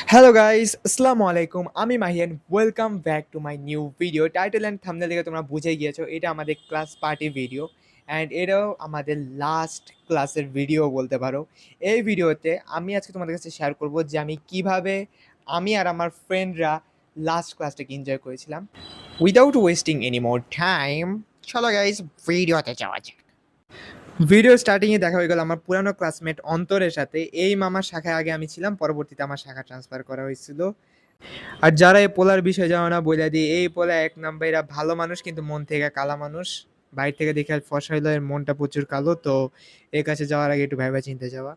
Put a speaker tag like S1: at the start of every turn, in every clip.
S1: Hello guys, আসসালামু আলাইকুম। আমি Mahiyan. Welcome back to my new video. Title and thumbnail দেখে তোমরা বুঝেই গিয়েছো এটা আমাদের ক্লাস পার্টি ভিডিও অ্যান্ড এটাও আমাদের লাস্ট ক্লাসের ভিডিও বলতে পারো। এই ভিডিওতে আমি আজকে তোমাদের কাছে শেয়ার করব যে আমি কিভাবে আমি আর আমার ফ্রেন্ডরা লাস্ট ক্লাসটাকে এনজয় করেছিলাম। Without wasting any more time, চলো গাইস ভিডিওতে যাওয়া যাক। ভিডিও স্টার্টিংয়ে দেখা হয়ে গেল আমার পুরানো ক্লাসমেট অন্তরের সাথে। এই মামার শাখায় আগে আমি ছিলাম, পরবর্তীতে আমার শাখা ট্রান্সফার করা হয়েছিল। আর যারা এই পোলার বিষয়ে জানো না, বইলা দিই, এই পোলা এক নাম্বার এরা ভালো মানুষ কিন্তু মন থেকে কালা মানুষ। বাইরে থেকে দেখে ফর্সা হইলো, এর মনটা প্রচুর কালো। তো এর কাছে যাওয়ার আগে একটু ভাইবা চিনতে যাওয়া।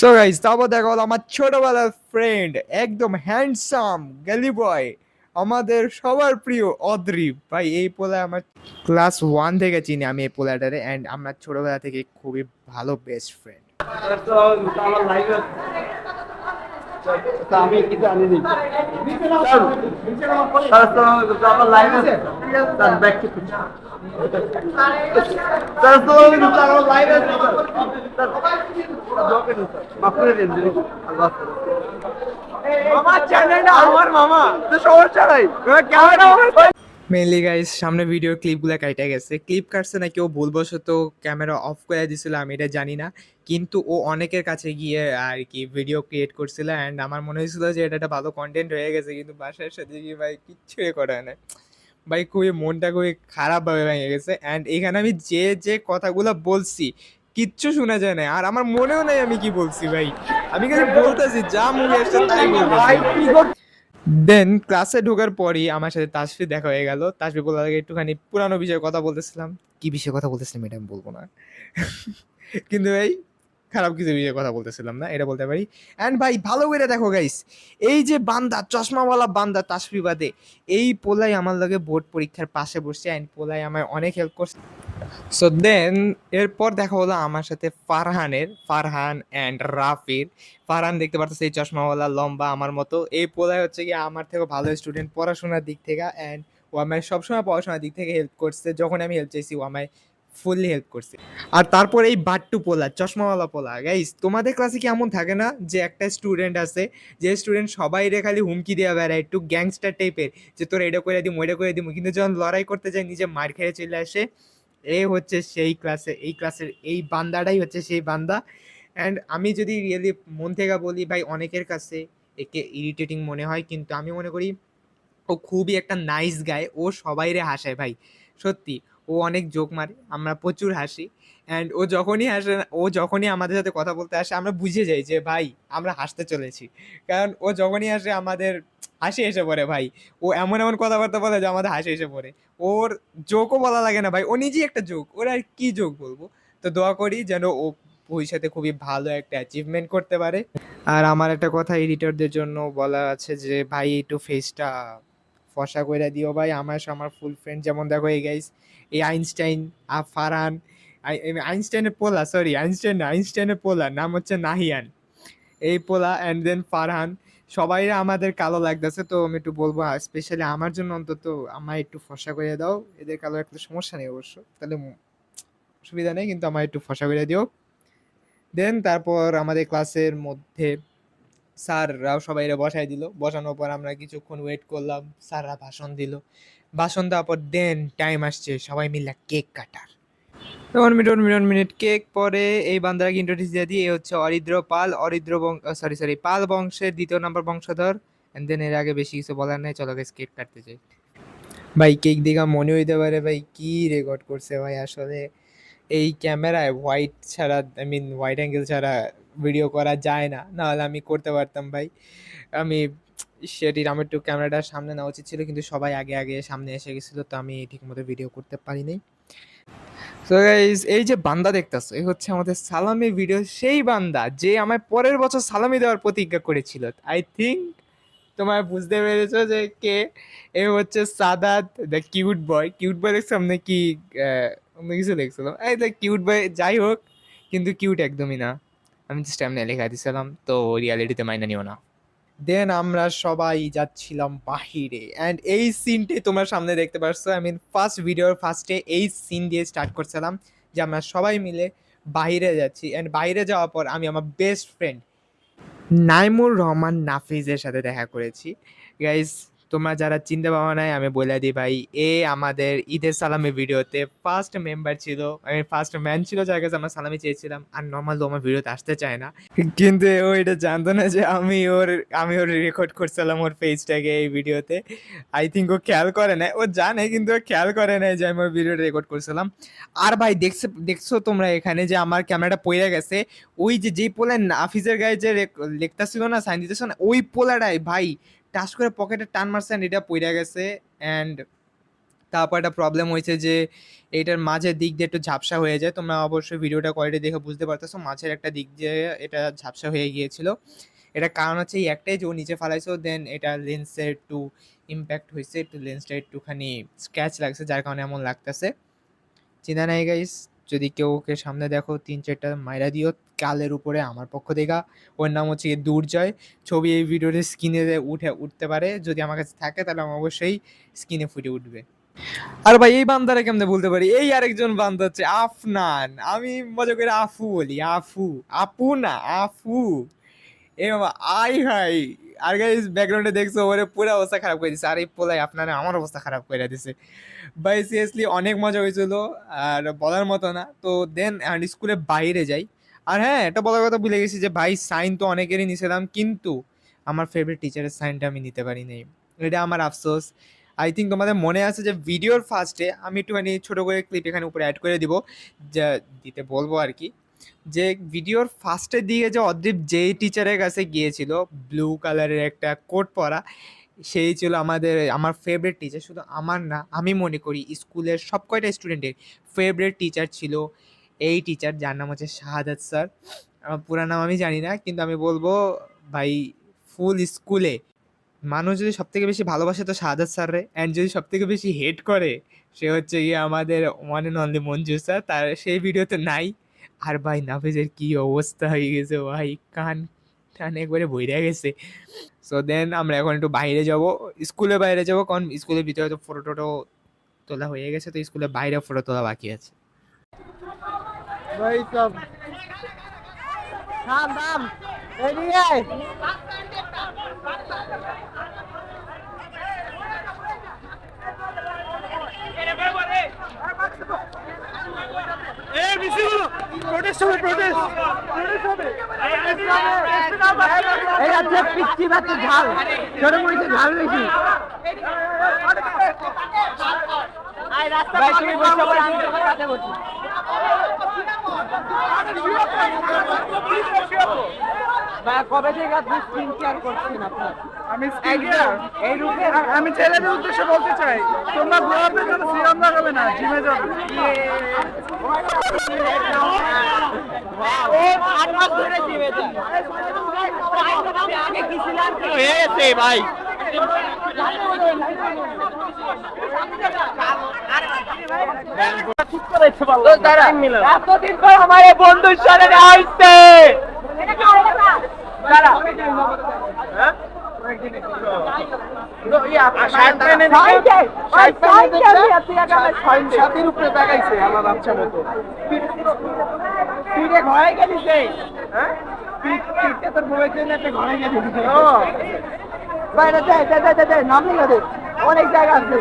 S1: সো গাইস, তারপর দেখা হলো আমার ছোটবেলার ফ্রেন্ড, একদম হ্যান্ডসাম গ্যালি বয়, আমাদের সবার প্রিয় অদ্রিব ভাই। এই পোলা আমার ক্লাস 1 থেকে চিনি আমি এই পোলাটারে, অ্যান্ড আমরা ছোটবেলা থেকে খুবই ভালো বেস্ট ফ্রেন্ড।
S2: আমি কি জানি না স্যার তো আমার লাইন আছে স্যার ব্যাক টু স্যার তো আমার লাইন আছে মাফ করে দিন আল্লাহ মামা চ্যানেলটা আমার মামা তো সমস্যা নাই ক্যামেরা
S1: মেনলি গাইস সামনে ভিডিও ক্লিপগুলো কাইটা গেছে, ক্লিপ কাটছে না কেউ ভুলবশত ক্যামেরা অফ করে দিছিল, আমি এটা জানি না। কিন্তু ও অনেকের কাছে গিয়ে আর কি ভিডিও ক্রিয়েট করছিল অ্যান্ড আমার মনে হয়েছিল যে এটা একটা ভালো কন্টেন্ট হয়ে গেছে, কিন্তু বাসার সাথে গিয়ে ভাই কিচ্ছু করে না ভাই। খুবই মনটা খুবই খারাপভাবে ভেঙে গেছে অ্যান্ড এখানে আমি যে যে কথাগুলো বলছি কিচ্ছু শোনা যায় না, আর আমার মনেও নেই আমি কি বলছি ভাই। আমি খালি বলতেছি, যা মুভি আসছে তাই বলতেছি। দেন ক্লাসে ঢোকার পরই আমার সাথে তাসফি দেখা হয়ে গেল। তাসফি বলার আগে একটুখানি পুরানো বিষয়ে কথা বলতেছিলাম। কি বিষয়ে কথা বলতেছিলাম এটা আমি বলবো না। কিন্তু ভাই খারাপ কিছু বিষয়ে কথা বলতেছিলাম না, এটা বলতে পারি। অ্যান্ড ভাই ভালো করে দেখো গাইস, এই যে বান্দা, চশমাওয়ালা বান্দা তাসফি বাদে, এই পোলাই আমার লগে বোর্ড পরীক্ষার পাশে বসছে অ্যান্ড পোলাই আমায় অনেক হেল্প করছে। সো দেন এরপর দেখা হলো আমার সাথে ফারহান অ্যান্ড রাফির। ফারহান দেখতে পারতেছে এই চশমাওয়ালা লম্বা আমার মতো, এই পোলায় হচ্ছে কি আমার থেকে ভালো স্টুডেন্ট পড়াশোনার দিক থেকে, অ্যান্ড ও আমায় সবসময় পড়াশোনার দিক থেকে হেল্প করছে। যখন আমি হেল্প চাইছি ও আমায় ফুললি হেল্প করছে। আর তারপর এই বাট্টু পোলা, চশমাওয়ালা পোলা, গাইস তোমাদের ক্লাসে কি এমন থাকে না যে একটা স্টুডেন্ট আছে, যে স্টুডেন্ট সবাই রে খালি হুমকি দেওয়া বেড়ায়, একটু গ্যাংস্টার টাইপের, যে তোর এটা করে দিম ওইটা করে দিম, কিন্তু যখন লড়াই করতে যায় নিজে মার খেয়ে চলে আসে। এ হচ্ছে সেই ক্লাসে, এই ক্লাসের এই বান্দাটাই হচ্ছে সেই বান্দা। অ্যান্ড আমি যদি রিয়েলি মন থেকে বলি ভাই, অনেকের কাছে একে ইরিটেটিং মনে হয়, কিন্তু আমি মনে করি ও খুবই একটা নাইস গায়। ও সবাইরে হাসায় ভাই, সত্যি। ও অনেক জোক মারে, আমরা প্রচুর হাসি। অ্যান্ড ও যখনই হাসে, ও যখনই আমাদের সাথে কথা বলতে আসে আমরা বুঝে যাই যে ভাই আমরা হাসতে চলেছি। কারণ ও যখনই আসে আমাদের হাসি এসে পড়ে ভাই। ও এমন এমন কথাবার্তা বলে যে আমাদের হাসি এসে পড়ে। ওর জোকও বলা লাগে না ভাই, ও নিজেই একটা জোক, ওর আর কি জোক বলবো। তো দোয়া করি যেন ও ভবিষ্যতে খুবই ভালো একটা অ্যাচিভমেন্ট করতে পারে। আর আমার একটা কথা এডিটরদের জন্য বলা আছে যে ভাই একটু ফেসটা ফসা কইরা দিও ভাই। আমার ফুল ফ্রেন্ড যেমন দেখো, এই গাইস, এই আইনস্টাইন, ফারহান, আইনস্টাইনের পোলা, সরি আইনস্টাইন না, আইনস্টাইনের পোলা নাম হচ্ছে নাহিয়ান। এই পোলা অ্যান্ড দেন ফারহান, সবাই আমাদের কালো লাগতেছে। তো আমি একটু বলবো স্পেশালি আমার জন্য অন্তত আমায় একটু ফসা করে দাও। এদের কালো একটা সমস্যা নেই অবশ্য, তাহলে অসুবিধা নেই, কিন্তু আমায় একটু ফসা করে দিও। দেন তারপর আমাদের ক্লাসের মধ্যে স্যাররাও সবাইরে বসাই দিল। বসানোর পর আমরা কিছুক্ষণ ওয়েট করলাম, স্যাররা ভাষণ দিল। ভাষণ দেওয়ার পর দেন টাইম আসছে সবাই মিলে কেক কাটার। 1 মিনিট কেক পরে এই বান্দারাকে ইন্ট্রোডিউস দিয়ে দিই, এ হচ্ছে অরিদ্র পাল, সরি পাল বংশের 2য় নম্বর বংশধর। এন্ড দেন এর আগে বেশি কিছু বলার নাই, চলো গাইস কেক কাটতে যাই। ভাই কেক দেখা মনে হইতে পারে ভাই কি রেকর্ড করছে ভাই, আসলে এই ক্যামেরায় হোয়াইট ছাড়া, আই মিন হোয়াইট অ্যাঙ্গেল ছাড়া ভিডিও করা যায় না, নাহলে আমি করতে পারতাম ভাই। আমি সেটির আমার একটু ক্যামেরাটার সামনে নেওয়া উচিত ছিল, কিন্তু সবাই আগে আগে সামনে এসে গেছিলো, তো আমি ঠিকমতো ভিডিও করতে পারিনি। সো গাইস, এই যে বান্দা দেখতেছো, এই হচ্ছে আমাদের সালামি ভিডিও সেই বান্দা যে আমায় পরের বছর সালামি দেওয়ার প্রতিজ্ঞা করেছিল। আই থিঙ্ক তোমার বুঝতে পেরেছো যে কে। এ হচ্ছে Sadat the cute boy. Cute boy দেখছিলাম নাকি অন্য কিছু দেখছিল, এই দ্য কিউট বয়, যাই হোক, কিন্তু কিউট একদমই না। আমি জাস্ট এমনি লেখা দিছিলাম, তো রিয়ালিটিতে মাইনে নিও না। দেন আমরা সবাই যাচ্ছিলাম বাহিরে অ্যান্ড এই সিনটি তোমার সামনে দেখতে পাচ্ছ। আই মিন ফার্স্ট ভিডিওর ফার্স্টে এই সিন দিয়ে স্টার্ট করছিলাম যে আমরা সবাই মিলে বাইরে যাচ্ছি, অ্যান্ড বাইরে যাওয়ার পর আমি আমার বেস্ট ফ্রেন্ড নাইমুর রহমান নাফিজের সাথে দেখা করেছি। গাইস তোমরা যারা চিনতে পারো নাই আমি বলে দিই ভাই, এ আমাদের ঈদের সালামি ভিডিওতে ফার্স্ট মেম্বার ছিল, আমি ফার্স্ট ম্যান ছিল যার কাছে আমরা সালামি চেয়েছিলাম। আর নর্মাল তো আমার ভিডিওতে আসতে চায় না, কিন্তু ও এটা জানতো না যে আমি ওর রেকর্ড করছিলাম ওর পেজটাকে এই ভিডিওতে। আই থিঙ্ক ও খেয়াল করে নাই, ও জানে কিন্তু ও খেয়াল করে নাই যে আমি ওর ভিডিওটা রেকর্ড করছিলাম। আর ভাই দেখছো তোমরা এখানে যে আমার ক্যামেরাটা পড়ে গেছে, ওই যে যেই পোলা নাফিজের গায়ে যে লিখতাছিল না, সাইন দিতেছিল না, ওই পোলাটাই ভাই টাচ করে পকেটে টান মারছে and এটা পইড়া গেছে। অ্যান্ড তারপর একটা প্রবলেম হয়েছে যে এইটার মাঝের দিক দিয়ে একটু ঝাপসা হয়ে যায়। তোমরা অবশ্যই ভিডিওটা কোয়ালিটি দেখে বুঝতে পারতেছো, মাঝের একটা দিক দিয়ে এটা ঝাপসা হয়ে গিয়েছিল। এটার কারণ হচ্ছে এই একটাই যে ও নিচে ফালাইছো, দেন এটা লেন্সের একটু ইম্প্যাক্ট হয়েছে, একটু লেন্সটা একটুখানি স্ক্র্যাচ লাগছে যার কারণে এমন লাগতেছে। চিন্তা নাই গাইস, যদি কেউ ওকে সামনে দেখো ৩-৪টা মাইরা দিও গালের উপরে আমার পক্ষ থেকে। ওর নাম হচ্ছে গিয়ে দুর্জয়। ছবি এই ভিডিওর স্ক্রিনে উঠতে পারে, যদি আমার কাছে থাকে তাহলে আমার অবশ্যই স্ক্রিনে ফুটে উঠবে। আর ভাই এই বান্দারে কেমনে বলতে পারি, এই আরেকজন বান্দা হচ্ছে আফনান, আমি মজা করে আফু বলি, আফু, আপু না আফু। এ বাবা আই হাই। আর গাইস ব্যাকগ্রাউন্ডে দেখছো ওরে পুরো অবস্থা খারাপ করে দিছে, আর এই পোলাই আপনারা আমার অবস্থা খারাপ করে দিছে ভাই। সিরিয়াসলি অনেক মজা হয়েছিল আর বলার মতো না। তো দেন স্কুলে বাইরে যাই। আর হ্যাঁ, এটা বলার কথা ভুলে গেছি যে ভাই সাইন তো অনেকেরই নিয়েছিলাম, কিন্তু আমার ফেভারিট টিচারের সাইনটা আমি নিতে পারি নাই, এটা আমার আফসোস। আই থিঙ্ক তোমাদের মনে আছে যে ভিডিওর ফার্স্টে আমি একটুখানি ছোটো করে ক্লিপ এখানে উপরে অ্যাড করে দিব, যা দিতে বলবো আর কি, যে ভিডিওর ফার্স্টের দিকে যে অদ্রিপ যেই টিচারের কাছে গিয়েছিল ব্লু কালারের একটা কোট পরা, সেই ছিল আমার ফেভারিট টিচার। শুধু আমার না, আমি মনে করি স্কুলের সব কয়টা স্টুডেন্টের ফেভারিট টিচার ছিল এই টিচার, যার নাম হচ্ছে শাহাদাত স্যার। আমার পুরা নাম আমি জানি না, কিন্তু আমি বলবো ভাই ফুল স্কুলে মানুষ যদি সব থেকে বেশি ভালোবাসে তো শাহাদাত স্যাররে, অ্যান্ড যদি সব থেকে বেশি হেট করে সে হচ্ছে গিয়ে আমাদের one and only Manju sir, তার সেই ভিডিওতে নাই। আর ভাই নাফিজের কি অবস্থা হয়ে গেছে ভাই, কান টান একবারে বইরা গেছে। সো দেন আমরা এখন একটু বাইরে যাব, স্কুলের বাইরে যাব, কারণ স্কুলের ভিতরে তো ফটো টটো তোলা হয়ে গেছে, তো স্কুলের বাইরে ফটো তোলা বাকি আছে।
S2: ভাই সব থাম থাম এদিকে আয়। এই মিছিল হলো, প্রোটেস্ট হবে, প্রোটেস্ট হবে। এই আছে পিচ্চি বাচ্চা ঝাল, ছোট মরিচে ঝাল বেশি। ভাই তুমি বসে পড়ে, আমি তোমার কাছে বসি। ভাই কবে থেকে আপনি স্ক্রিন শেয়ার করছেন আপনার? আমি এই রূপে আমি ছেলেদের উদ্দেশ্যে বলতে চাই, তোমরা ব্লগের জন্য সিরাম লাগাবে না, জিমে যাবে। ও 8 মাস ধরে জিমে যায়। আগে কি ছিলাম কি হয়ে গেছে ভাই। এতদিন পর আমার এই বন্ধুর সাথে আসছে। সাথের উপরে তাকাইছে আমার বাচ্চা মতো। তুই ঘরে গেলিস, তোর বউয়ের জন্য একটা ঘরে গেলিস। নাম লিখে দে, অনেক জায়গা আছে।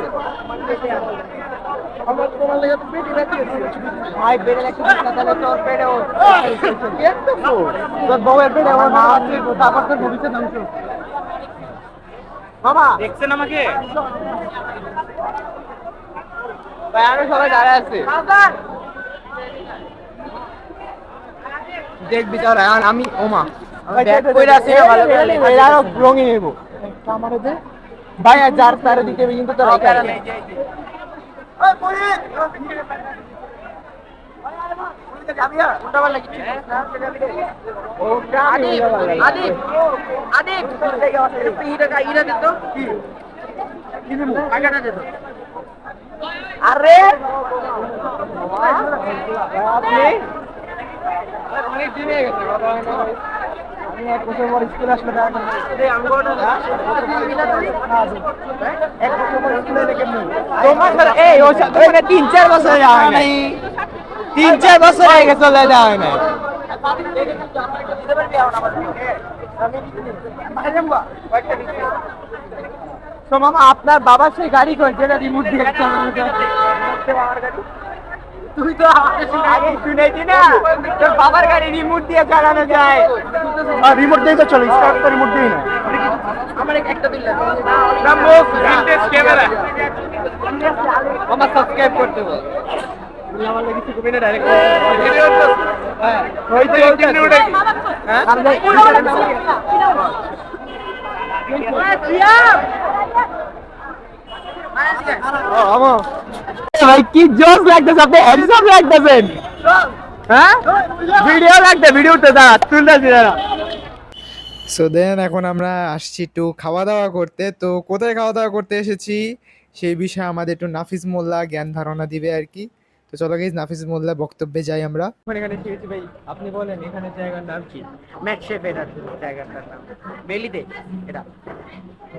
S2: ভাই বেড়ে তোর বেড়েও তোর বউয়ের বেড়ে তারপর তোর ভবিষ্যৎ ধ্বংস। মামা দেখছেন আমাকে? ভাই আরো সবাই দাঁড়ায় আছে, দেখবি তাহলে। আমি ওমা রঙিন নেব ভাই, আর যার তার দিকে কিন্তু তোর আরে অনেক দিন হয়ে গেছে, আমি 1 বছর পর স্কুল আসলে তিন চার বছর নাই, 3-4 বছর হয়ে গেছে চলে যাওয়া হয় না। তো মামা আপনার বাবা সেই গাড়ি কই যেটা রিমোট দিয়ে চালানো যায়? তুই তো আগে শুনেছি না তোর বাবার গাড়ি রিমোট দিয়ে চালানো যায়।
S3: আর রিমোট দিয়ে তো চলে, স্টার্ট তো রিমোট দিয়ে না।
S2: আমার একটা দিলেন না মুখ ভিনটেজ ক্যামেরা মামা সাবস্ক্রাইব করতে বল আমার লাগি কিছু কমে না ডাইরেক্ট হ্যাঁ ওই তো কেমনে উঠাই হ্যাঁ ভাই কি জোস লাগতেছে, আপনি হ্যান্ডসাম লাগতেছেন। হ্যাঁ ভিডিও লাগতে ভিডিওতে দাঁড়া তুলতেছি দাঁড়া।
S1: সো দেন এখন আমরা আসছি একটু খাওয়া দাওয়া করতে। তো কোথায় খাওয়া দাওয়া করতে এসেছি সেই বিষয়ে আমাদের একটু নাফিস মোল্লা জ্ঞান ধারণা দিবে আর কি। তো চলো গাইস নাফিস মোল্লা বক্তব্যে যাই আমরা।
S2: এখানে শিখেছি ভাই, আপনি বলেন এখানে জায়গার নাম কি? ম্যাট শেফ এটা জায়গাটার নাম বেলিতে এটা।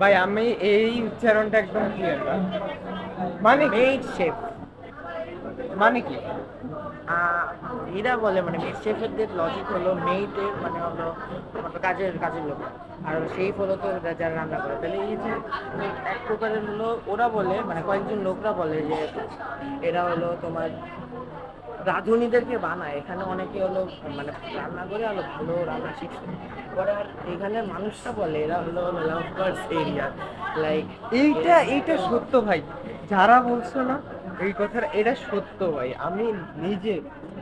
S2: ভাই আমি এই উচ্চারণটা একদম ক্লিয়ার না, মানে মেট শেফ মানে কি? এরা বলে মানে মেট শেফের লজিক হলো মেইটের মানে হলো কাজের লোক, আর সেই হলো তো যারা রান্না করে। তাহলে এই যে এক প্রকারের হলো ওরা বলে মানে কয়েকজন লোকরা বলে যে এরা হলো তোমার রাঁধুনিদেরকে বানায়। এখানে অনেকে হলো মানে রান্না করে হলো ভালো রান্না শিখছে পরে, আর এখানের মানুষরা বলে এরা হলো লাভ বার্ডস এরিয়া লাইক এইটা সত্য ভাই, যারা বলছো না এই কথাটা এটা সত্য ভাই, আমি নিজে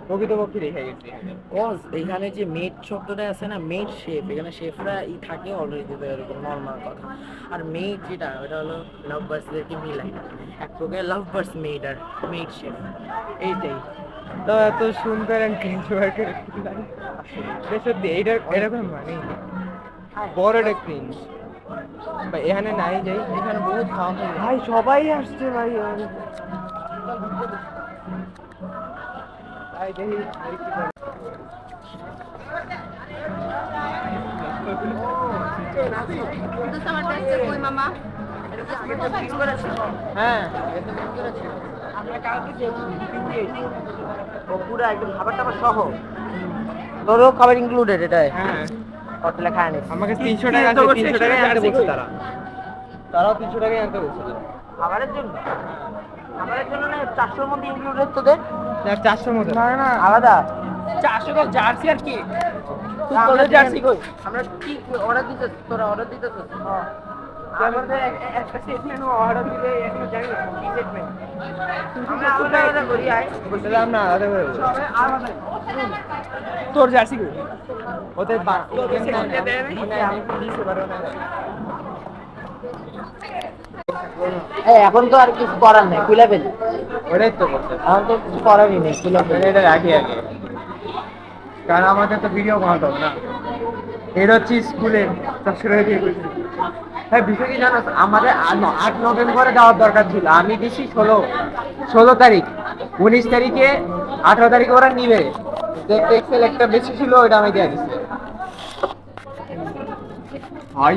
S2: প্রকৃতপক্ষে দেখে গেছি। কজ এখানে যে মেড শব্দটা আছে না, মেড শেফ, এখানে শেফরা থাকে অলরেডি, এরকম নর্মাল কথা। আর মেড যেটা ওটা হলো লাভ বার্ডসদেরকে মিলাই, এক প্রকার লাভ birds made are made chef এইটাই। তো এত সুন্দর অ্যান্ড ক্রিঞ্জ ওয়ার্কের সত্যি এইটা এরকম মানে বড় একটা ক্রিঞ্জ ভাই। এখানে নাই যাই, এখানে বহুত খাওয়া ভাই, সবাই আসছে ভাই। ভাই দেখি হ্যাঁ আমরা কালকে পুরো একদম খাবার টাবার সহ তোরও খাবার ইনক্লুডেড এটাই। হ্যাঁ হোটেলে খায় নি আমাকে 300 টাকা আছে, 300 টাকায় আনতে বলছে তারাও 300 টাকায় আনতে বলছে খাবারের জন্য। খাবারের জন্য না 400 এর মধ্যে ইনক্লুডেড তোদের? 400 এর মধ্যে না আলাদা 400 তো জার্সি আর কি তোদের জার্সি কই? আমরা কি অর্ডার দিতে, তোরা অর্ডার দিতে তো আমাদের একটা সেট মেনু অর্ডার দিলে এখনো জানি না কি সেট মেনু আমরা আলাদা করি আই বলছিলাম না আলাদা করে আলাদা। তোর জার্সি কই? ওদের আমি দিতে পারবো না। এখন তো আর কিছু করার নেই, খুলে ফেলি ওটাই তো করতে, এখন তো কিছু করারই নেই, খুলে ফেলি এটা রাখি আগে, কারণ আমাদের তো ভিডিও বানাতে হবে না। এটা হচ্ছে স্কুলের 400 টাকা দিয়ে করছি। হ্যাঁ বিষয় কি জানো, আমাদের 8 নভেম্বরে যাওয়ার দরকার ছিল, আমি দিছি 16 তারিখ, 19 তারিখে 18 তারিখে ওরা নিবে, যে এক্সেল একটা বেশি ছিল ওইটা আমি দিয়ে দিচ্ছি ভাই।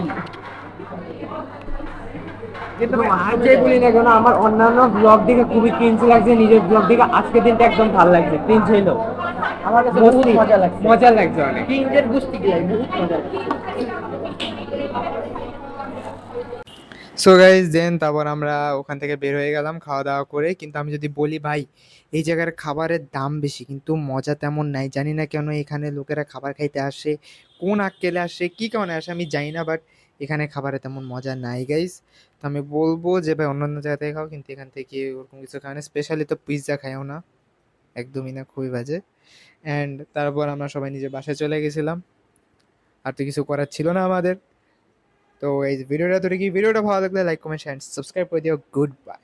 S2: কিন্তু আর যে বলি না কেন, আমার অন্যান্য ব্লগ দেখে খুবই ক্রিঞ্জ লাগছে, নিজের ব্লগ দেখে আজকের দিনটা একদম ভালো লাগছে। ক্রিঞ্জ হইলো আমার কাছে বহুত মজা লাগছে অনেক, ক্রিঞ্জের গুষ্টি কি লাগে, বহুত মজা লাগছে।
S1: সো গাইজ দেন তারপর আমরা ওখান থেকে বের হয়ে গেলাম খাওয়া দাওয়া করে। কিন্তু আমি যদি বলি ভাই এই জায়গার খাবারের দাম বেশি কিন্তু মজা তেমন নাই। জানি না কেন এখানে লোকেরা খাবার খাইতে আসে, কোন আক্কেলে আসে, কী কারণে আসে আমি জানি না, বাট এখানে খাবারে তেমন মজা নাই গাইজ। তো আমি বলবো যে ভাই অন্য জায়গা থেকে খাও, কিন্তু এখান থেকে ওরকম কিছু খায় না, স্পেশালি তো পিৎজা খাইও না, একদমই না, খুবই বাজে। অ্যান্ড তারপর আমরা সবাই নিজের বাসায় চলে গেছিলাম, আর তো কিছু করার ছিল না আমাদের। তো এই ভিডিওটা ভালো লাগলে লাইক কমেন্ট অ্যান্ড সাবস্ক্রাইব করে দিও। Good bye.